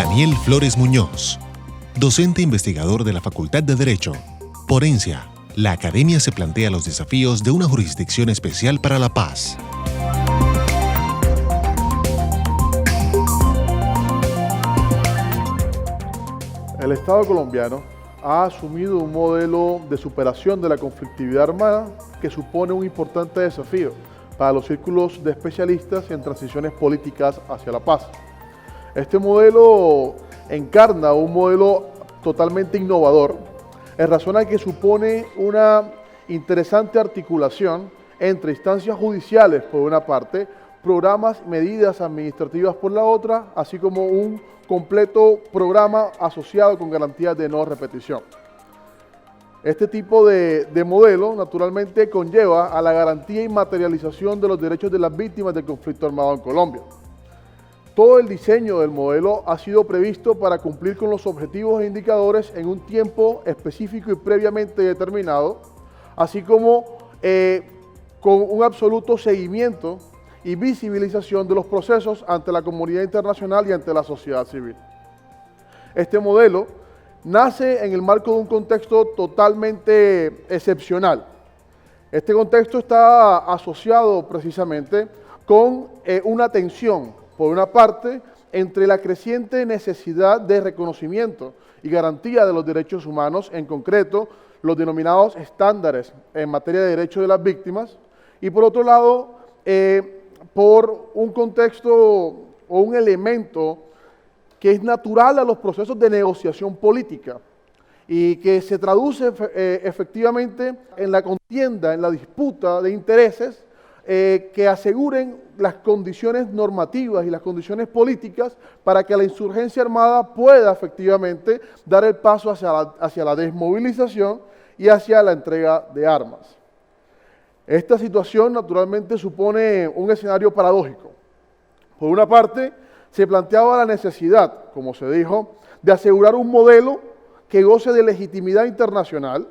Daniel Flores Muñoz, docente investigador de la Facultad de Derecho. Ponencia: la academia se plantea los desafíos de una jurisdicción especial para la paz. El Estado colombiano ha asumido un modelo de superación de la conflictividad armada que supone un importante desafío para los círculos de especialistas en transiciones políticas hacia la paz. Este modelo encarna un modelo totalmente innovador, en razón a que supone una interesante articulación entre instancias judiciales por una parte, programas y medidas administrativas por la otra, así como un completo programa asociado con garantías de no repetición. Este tipo de modelo naturalmente conlleva a la garantía y materialización de los derechos de las víctimas del conflicto armado en Colombia. Todo el diseño del modelo ha sido previsto para cumplir con los objetivos e indicadores en un tiempo específico y previamente determinado, así como con un absoluto seguimiento y visibilización de los procesos ante la comunidad internacional y ante la sociedad civil. Este modelo nace en el marco de un contexto totalmente excepcional. Este contexto está asociado precisamente con una tensión, por una parte, entre la creciente necesidad de reconocimiento y garantía de los derechos humanos, en concreto, los denominados estándares en materia de derechos de las víctimas, y por otro lado, por un contexto o un elemento que es natural a los procesos de negociación política y que se traduce efectivamente en la contienda, en la disputa de intereses que aseguren las condiciones normativas y las condiciones políticas para que la insurgencia armada pueda efectivamente dar el paso hacia la desmovilización y hacia la entrega de armas. Esta situación naturalmente supone un escenario paradójico. Por una parte, se planteaba la necesidad, como se dijo, de asegurar un modelo que goce de legitimidad internacional,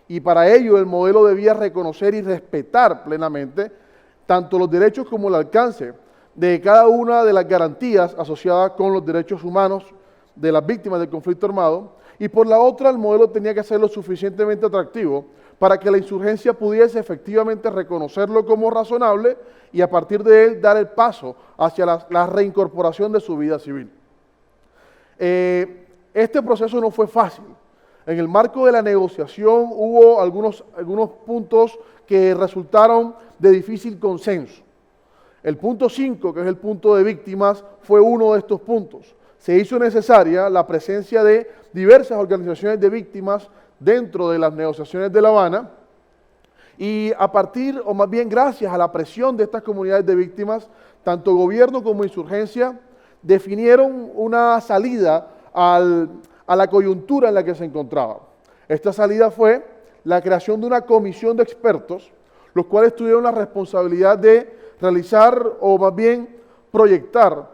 y para ello el modelo debía reconocer y respetar plenamente tanto los derechos como el alcance de cada una de las garantías asociadas con los derechos humanos de las víctimas del conflicto armado, y por la otra el modelo tenía que ser lo suficientemente atractivo para que la insurgencia pudiese efectivamente reconocerlo como razonable y a partir de él dar el paso hacia la reincorporación de su vida civil. Este proceso no fue fácil. En el marco de la negociación hubo algunos puntos que resultaron de difícil consenso. El punto 5, que es el punto de víctimas, fue uno de estos puntos. Se hizo necesaria la presencia de diversas organizaciones de víctimas dentro de las negociaciones de La Habana, y a partir, o más bien gracias a la presión de estas comunidades de víctimas, tanto gobierno como insurgencia definieron una salida a la coyuntura en la que se encontraba. Esta salida fue la creación de una comisión de expertos, los cuales tuvieron la responsabilidad de realizar, o más bien proyectar,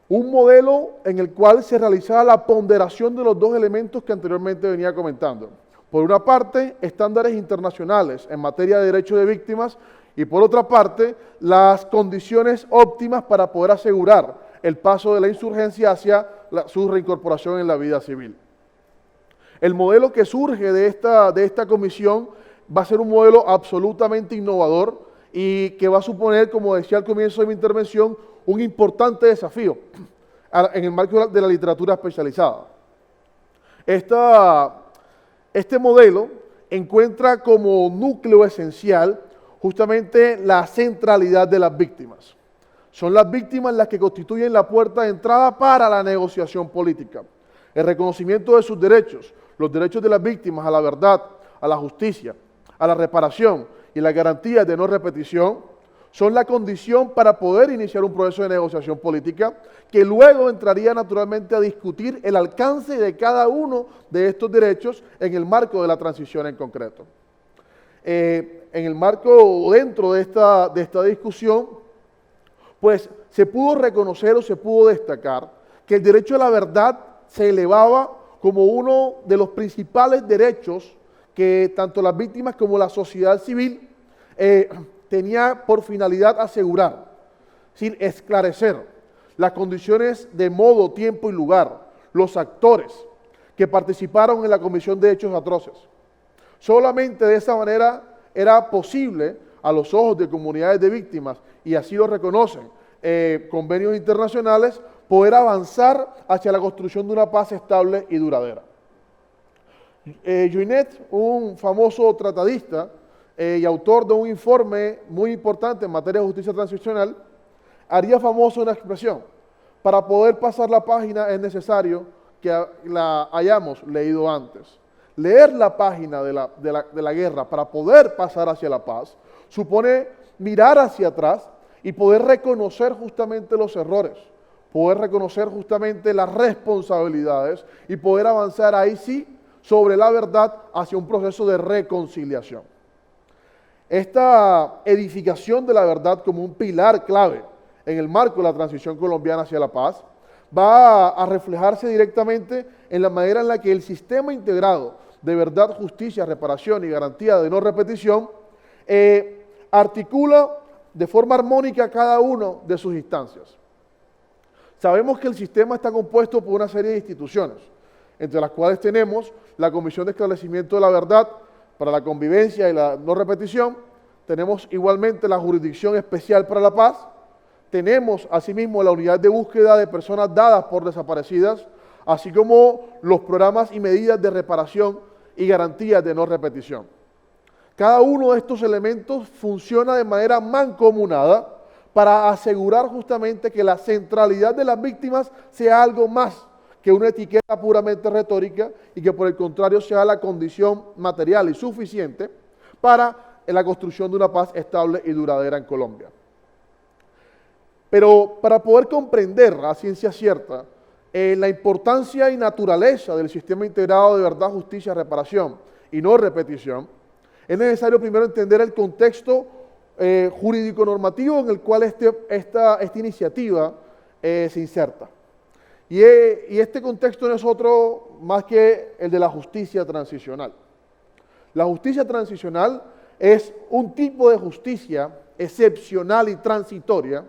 un modelo en el cual se realizaba la ponderación de los dos elementos que anteriormente venía comentando. Por una parte, estándares internacionales en materia de derechos de víctimas, y por otra parte, las condiciones óptimas para poder asegurar el paso de la insurgencia hacia su reincorporación en la vida civil. El modelo que surge de esta comisión va a ser un modelo absolutamente innovador y que va a suponer, como decía al comienzo de mi intervención, un importante desafío en el marco de la literatura especializada. Este modelo encuentra como núcleo esencial justamente la centralidad de las víctimas. Son las víctimas las que constituyen la puerta de entrada para la negociación política. El reconocimiento de sus derechos, los derechos de las víctimas a la verdad, a la justicia, a la reparación y las garantías de no repetición, son la condición para poder iniciar un proceso de negociación política que luego entraría naturalmente a discutir el alcance de cada uno de estos derechos en el marco de la transición en concreto. En el marco o dentro de esta discusión, pues se pudo reconocer o se pudo destacar que el derecho a la verdad se elevaba como uno de los principales derechos que tanto las víctimas como la sociedad civil tenía por finalidad asegurar, sin esclarecer las condiciones de modo, tiempo y lugar, los actores que participaron en la comisión de hechos atroces. Solamente de esa manera era posible, a los ojos de comunidades de víctimas, y así lo reconocen convenios internacionales, poder avanzar hacia la construcción de una paz estable y duradera. Juinet, un famoso tratadista y autor de un informe muy importante en materia de justicia transicional, haría famosa una expresión: para poder pasar la página es necesario que la hayamos leído antes. Leer la página de la guerra para poder pasar hacia la paz supone mirar hacia atrás y poder reconocer justamente los errores, poder reconocer justamente las responsabilidades y poder avanzar ahí sí sobre la verdad hacia un proceso de reconciliación. Esta edificación de la verdad como un pilar clave en el marco de la transición colombiana hacia la paz va a reflejarse directamente en la manera en la que el sistema integrado de verdad, justicia, reparación y garantía de no repetición articula de forma armónica cada una de sus instancias. Sabemos que el sistema está compuesto por una serie de instituciones, entre las cuales tenemos la Comisión de Esclarecimiento de la Verdad para la Convivencia y la No Repetición, tenemos igualmente la Jurisdicción Especial para la Paz, tenemos asimismo la Unidad de Búsqueda de Personas Dadas por Desaparecidas, así como los programas y medidas de reparación y garantías de no repetición. Cada uno de estos elementos funciona de manera mancomunada para asegurar justamente que la centralidad de las víctimas sea algo más que una etiqueta puramente retórica y que por el contrario sea la condición material y suficiente para la construcción de una paz estable y duradera en Colombia. Pero para poder comprender a ciencia cierta la importancia y naturaleza del sistema integrado de verdad, justicia, reparación y no repetición, es necesario primero entender el contexto jurídico-normativo en el cual esta iniciativa se inserta. Y este contexto no es otro más que el de la justicia transicional. La justicia transicional es un tipo de justicia excepcional y transitoria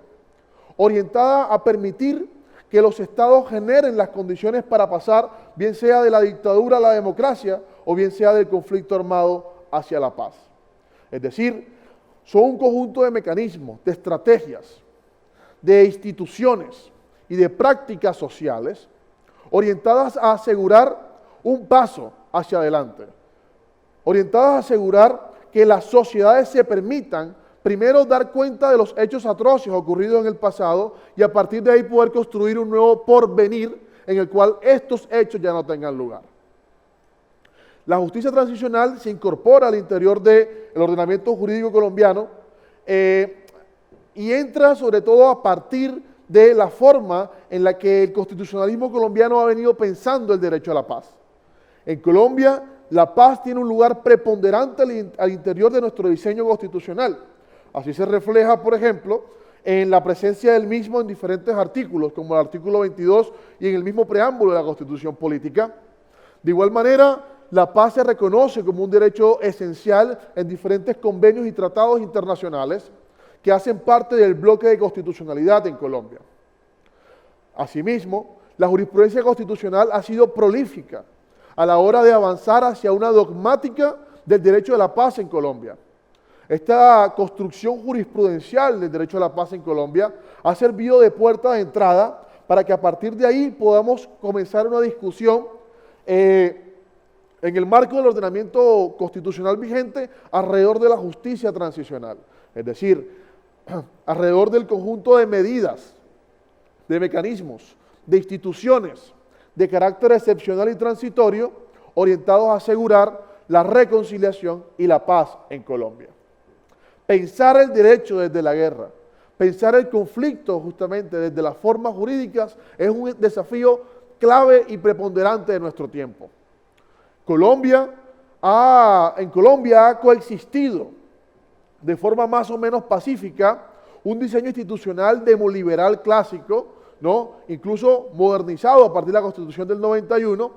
orientada a permitir que los estados generen las condiciones para pasar, bien sea de la dictadura a la democracia o bien sea del conflicto armado hacia la paz. Es decir, son un conjunto de mecanismos, de estrategias, de instituciones y de prácticas sociales orientadas a asegurar un paso hacia adelante, orientadas a asegurar que las sociedades se permitan primero dar cuenta de los hechos atroces ocurridos en el pasado y a partir de ahí poder construir un nuevo porvenir en el cual estos hechos ya no tengan lugar. La justicia transicional se incorpora al interior del ordenamiento jurídico colombiano y entra sobre todo a partir de la forma en la que el constitucionalismo colombiano ha venido pensando el derecho a la paz. En Colombia, la paz tiene un lugar preponderante al interior de nuestro diseño constitucional. Así se refleja, por ejemplo, en la presencia del mismo en diferentes artículos, como el artículo 22 y en el mismo preámbulo de la Constitución Política. De igual manera, la paz se reconoce como un derecho esencial en diferentes convenios y tratados internacionales que hacen parte del bloque de constitucionalidad en Colombia. Asimismo, la jurisprudencia constitucional ha sido prolífica a la hora de avanzar hacia una dogmática del derecho a la paz en Colombia. Esta construcción jurisprudencial del derecho a la paz en Colombia ha servido de puerta de entrada para que a partir de ahí podamos comenzar una discusión en el marco del ordenamiento constitucional vigente alrededor de la justicia transicional. Es decir, alrededor del conjunto de medidas, de mecanismos, de instituciones de carácter excepcional y transitorio orientados a asegurar la reconciliación y la paz en Colombia. Pensar el derecho desde la guerra, pensar el conflicto justamente desde las formas jurídicas es un desafío clave y preponderante de nuestro tiempo. En Colombia ha coexistido de forma más o menos pacífica un diseño institucional demoliberal clásico, ¿no? Incluso modernizado a partir de la Constitución del 91,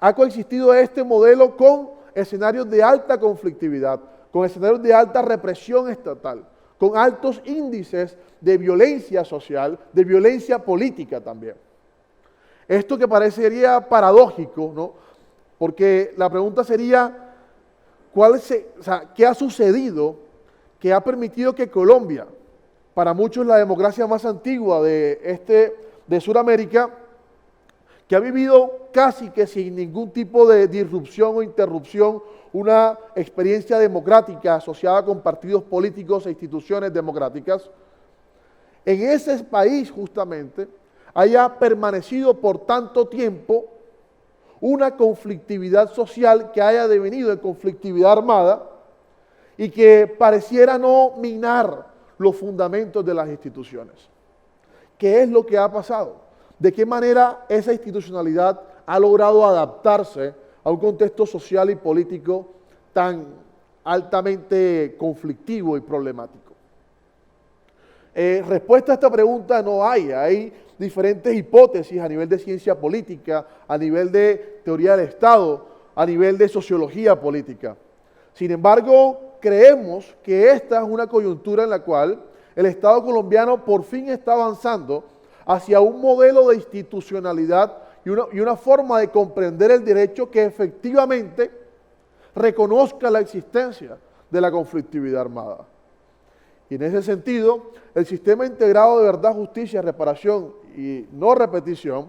ha coexistido este modelo con escenarios de alta conflictividad, con escenarios de alta represión estatal, con altos índices de violencia social, de violencia política también. Esto que parecería paradójico, ¿no? Porque la pregunta sería, ¿qué ha sucedido que ha permitido que Colombia, para muchos la democracia más antigua de Sudamérica, que ha vivido casi que sin ningún tipo de disrupción o interrupción, una experiencia democrática asociada con partidos políticos e instituciones democráticas, en ese país justamente haya permanecido por tanto tiempo una conflictividad social que haya devenido en conflictividad armada y que pareciera no minar los fundamentos de las instituciones? ¿Qué es lo que ha pasado? ¿De qué manera esa institucionalidad ha logrado adaptarse a un contexto social y político tan altamente conflictivo y problemático? Respuesta a esta pregunta no hay diferentes hipótesis a nivel de ciencia política, a nivel de teoría del Estado, a nivel de sociología política. Sin embargo, creemos que esta es una coyuntura en la cual el Estado colombiano por fin está avanzando hacia un modelo de institucionalidad y una forma de comprender el derecho que efectivamente reconozca la existencia de la conflictividad armada. Y en ese sentido, el sistema integrado de verdad, justicia, reparación y no repetición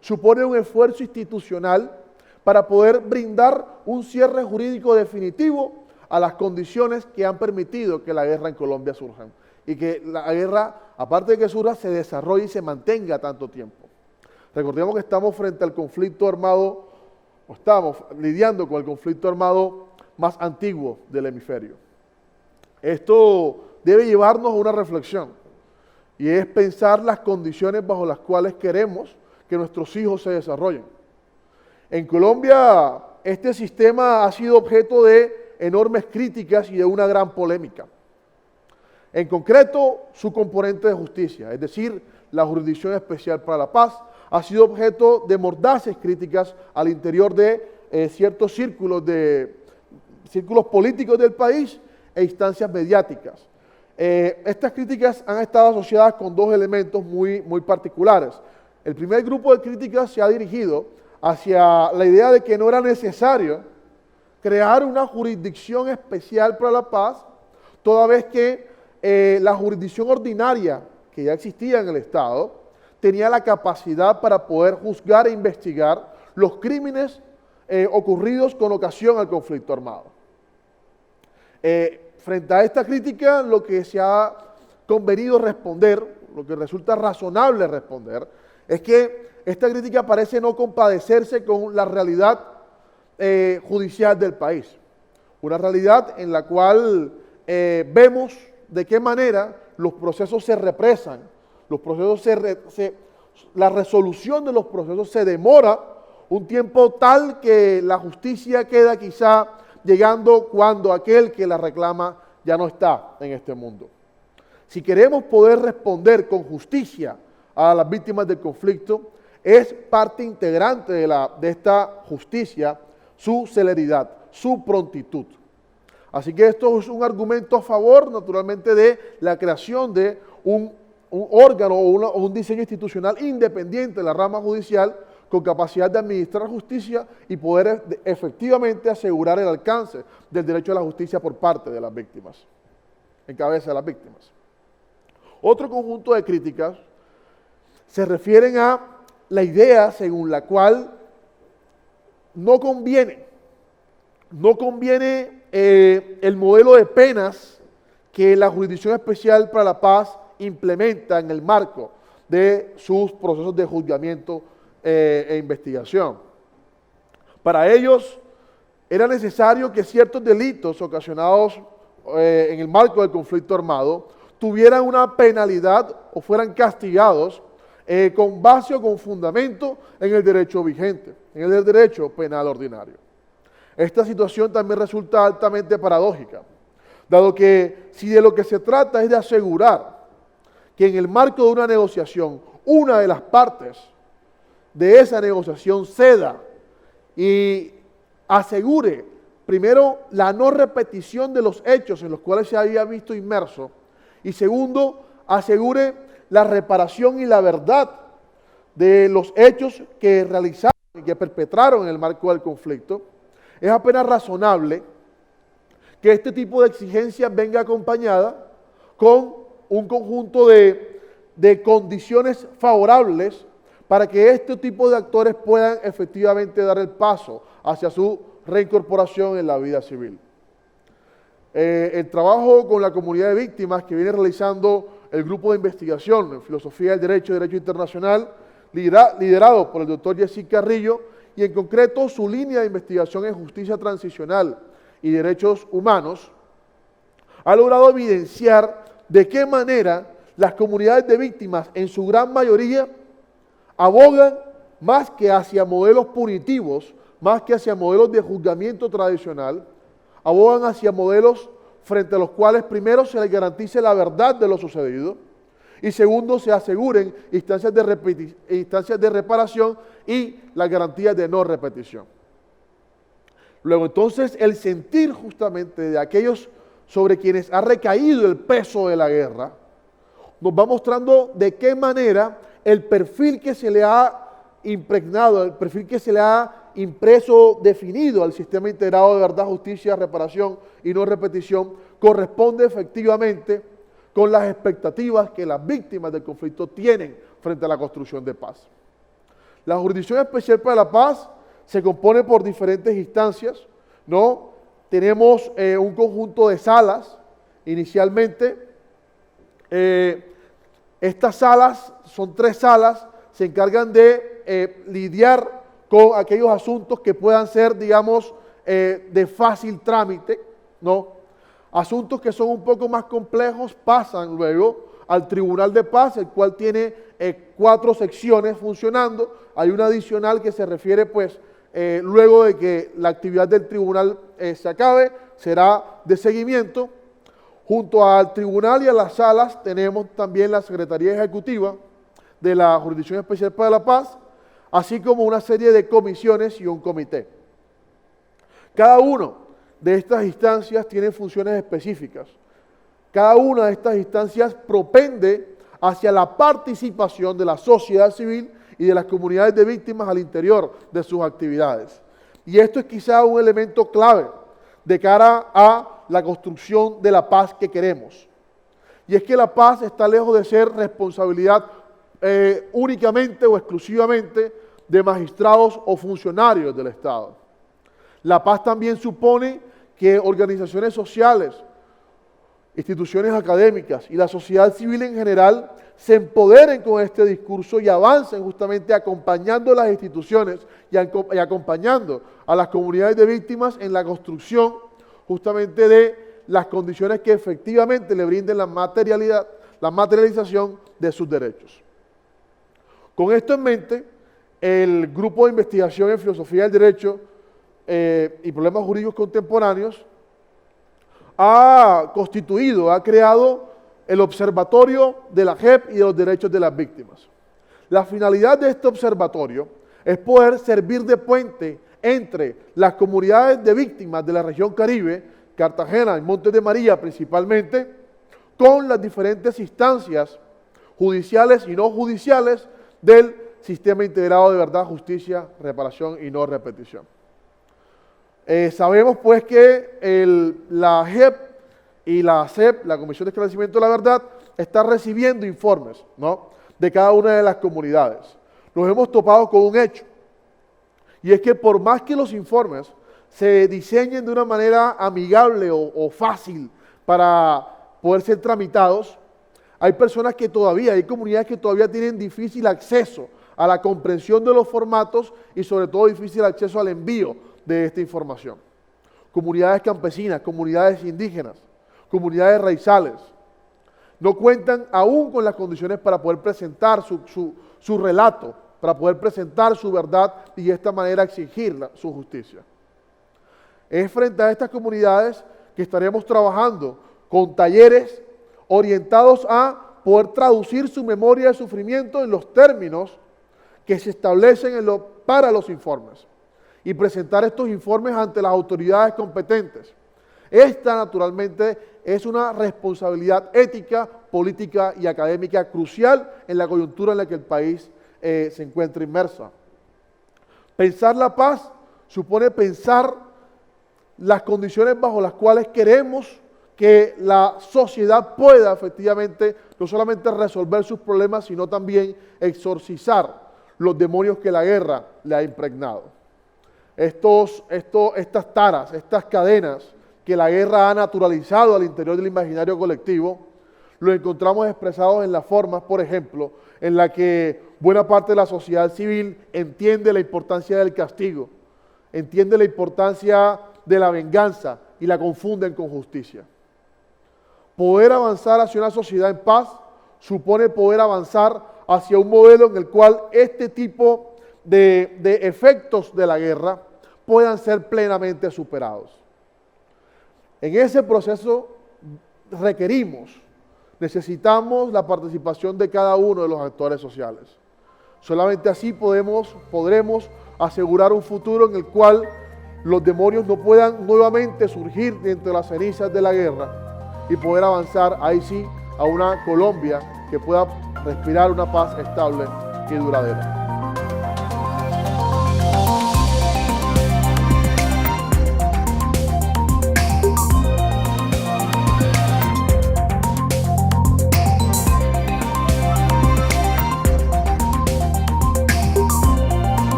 supone un esfuerzo institucional para poder brindar un cierre jurídico definitivo a las condiciones que han permitido que la guerra en Colombia surja y que la guerra, aparte de que surja, se desarrolle y se mantenga tanto tiempo. Recordemos que estamos frente al conflicto armado, o estamos lidiando con el conflicto armado más antiguo del hemisferio. Esto debe llevarnos a una reflexión, y es pensar las condiciones bajo las cuales queremos que nuestros hijos se desarrollen. En Colombia, este sistema ha sido objeto de enormes críticas y de una gran polémica. En concreto, su componente de justicia, es decir, la Jurisdicción Especial para la Paz, ha sido objeto de mordaces críticas al interior de ciertos círculos políticos del país e instancias mediáticas. Estas críticas han estado asociadas con dos elementos muy particulares. El primer grupo de críticas se ha dirigido hacia la idea de que no era necesario crear una jurisdicción especial para la paz, toda vez que la jurisdicción ordinaria que ya existía en el Estado tenía la capacidad para poder juzgar e investigar los crímenes ocurridos con ocasión al conflicto armado. Frente a esta crítica, lo que se ha convenido responder, lo que resulta razonable responder, es que esta crítica parece no compadecerse con la realidad judicial del país. Una realidad en la cual vemos de qué manera los procesos se represan, la resolución de los procesos se demora un tiempo tal que la justicia queda quizá llegando cuando aquel que la reclama ya no está en este mundo. Si queremos poder responder con justicia a las víctimas del conflicto, es parte integrante de esta justicia su celeridad, su prontitud. Así que esto es un argumento a favor, naturalmente, de la creación de un órgano o un diseño institucional independiente de la rama judicial con capacidad de administrar justicia y poder efectivamente asegurar el alcance del derecho a la justicia por parte de las víctimas, en cabeza de las víctimas. Otro conjunto de críticas se refieren a la idea según la cual no conviene el modelo de penas que la Jurisdicción Especial para la Paz implementa en el marco de sus procesos de juzgamiento e investigación. Para ellos era necesario que ciertos delitos ocasionados en el marco del conflicto armado tuvieran una penalidad o fueran castigados con base o con fundamento en el derecho vigente, en el derecho penal ordinario. Esta situación también resulta altamente paradójica, dado que si de lo que se trata es de asegurar que en el marco de una negociación, una de las partes de esa negociación ceda y asegure, primero, la no repetición de los hechos en los cuales se había visto inmerso, y segundo, asegure la reparación y la verdad de los hechos que realizaron y que perpetraron en el marco del conflicto, es apenas razonable que este tipo de exigencias venga acompañada con un conjunto de condiciones favorables para que este tipo de actores puedan efectivamente dar el paso hacia su reincorporación en la vida civil. El trabajo con la comunidad de víctimas que viene realizando el grupo de investigación en Filosofía del Derecho y Derecho Internacional, liderado por el doctor Jessy Carrillo, y en concreto su línea de investigación en justicia transicional y derechos humanos, ha logrado evidenciar de qué manera las comunidades de víctimas, en su gran mayoría, abogan más que hacia modelos punitivos, más que hacia modelos de juzgamiento tradicional, abogan hacia modelos frente a los cuales primero se les garantice la verdad de lo sucedido y segundo se aseguren instancias de reparación y las garantías de no repetición. Luego entonces el sentir justamente de aquellos sobre quienes ha recaído el peso de la guerra, nos va mostrando de qué manera el perfil que se le ha impregnado, el perfil que se le ha impreso, definido al sistema integrado de verdad, justicia, reparación y no repetición, corresponde efectivamente con las expectativas que las víctimas del conflicto tienen frente a la construcción de paz. La Jurisdicción Especial para la Paz se compone por diferentes instancias, ¿no? Tenemos un conjunto de salas, inicialmente. Estas salas, son 3 salas, se encargan de lidiar con aquellos asuntos que puedan ser, digamos, de fácil trámite, ¿no? Asuntos que son un poco más complejos pasan luego al Tribunal de Paz, el cual tiene 4 secciones funcionando. Hay una adicional que se refiere, pues, luego de que la actividad del tribunal se acabe, será de seguimiento. Junto al tribunal y a las salas tenemos también la Secretaría Ejecutiva de la Jurisdicción Especial para la Paz, así como una serie de comisiones y un comité. Cada uno de estas instancias tiene funciones específicas. Cada una de estas instancias propende hacia la participación de la sociedad civil y de las comunidades de víctimas al interior de sus actividades. Y esto es quizá un elemento clave de cara a la construcción de la paz que queremos. Y es que la paz está lejos de ser responsabilidad únicamente o exclusivamente de magistrados o funcionarios del Estado. La paz también supone que organizaciones sociales, instituciones académicas y la sociedad civil en general se empoderen con este discurso y avancen justamente acompañando a las instituciones y acompañando a las comunidades de víctimas en la construcción justamente de las condiciones que efectivamente le brinden la materialización de sus derechos. Con esto en mente, el Grupo de Investigación en Filosofía del Derecho y Problemas Jurídicos Contemporáneos ha creado el Observatorio de la JEP y de los Derechos de las Víctimas. La finalidad de este observatorio es poder servir de puente entre las comunidades de víctimas de la región Caribe, Cartagena y Montes de María principalmente, con las diferentes instancias judiciales y no judiciales del Sistema Integrado de Verdad, Justicia, Reparación y No Repetición. Sabemos pues que la JEP y la CEP, la Comisión de Esclarecimiento de la Verdad, está recibiendo informes, ¿no?, de cada una de las comunidades. Nos hemos topado con un hecho, y es que por más que los informes se diseñen de una manera amigable o fácil para poder ser tramitados, hay personas que todavía, hay comunidades que todavía tienen difícil acceso a la comprensión de los formatos y sobre todo difícil acceso al envío de esta información. Comunidades campesinas, comunidades indígenas, comunidades raizales, no cuentan aún con las condiciones para poder presentar su relato, para poder presentar su verdad y de esta manera exigir su justicia. Es frente a estas comunidades que estaremos trabajando con talleres orientados a poder traducir su memoria de sufrimiento en los términos que se establecen para los informes y presentar estos informes ante las autoridades competentes. Esta, naturalmente, es una responsabilidad ética, política y académica crucial en la coyuntura en la que el país se encuentra inmersa. Pensar la paz supone pensar las condiciones bajo las cuales queremos que la sociedad pueda efectivamente no solamente resolver sus problemas, sino también exorcizar los demonios que la guerra le ha impregnado. Estas taras, estas cadenas que la guerra ha naturalizado al interior del imaginario colectivo, lo encontramos expresados en las formas, por ejemplo, en la que buena parte de la sociedad civil entiende la importancia del castigo, entiende la importancia de la venganza y la confunden con justicia. Poder avanzar hacia una sociedad en paz supone poder avanzar hacia un modelo en el cual este tipo de efectos de la guerra puedan ser plenamente superados. En ese proceso necesitamos la participación de cada uno de los actores sociales. Solamente así podremos asegurar un futuro en el cual los demonios no puedan nuevamente surgir dentro de las cenizas de la guerra y poder avanzar ahí sí a una Colombia que pueda respirar una paz estable y duradera.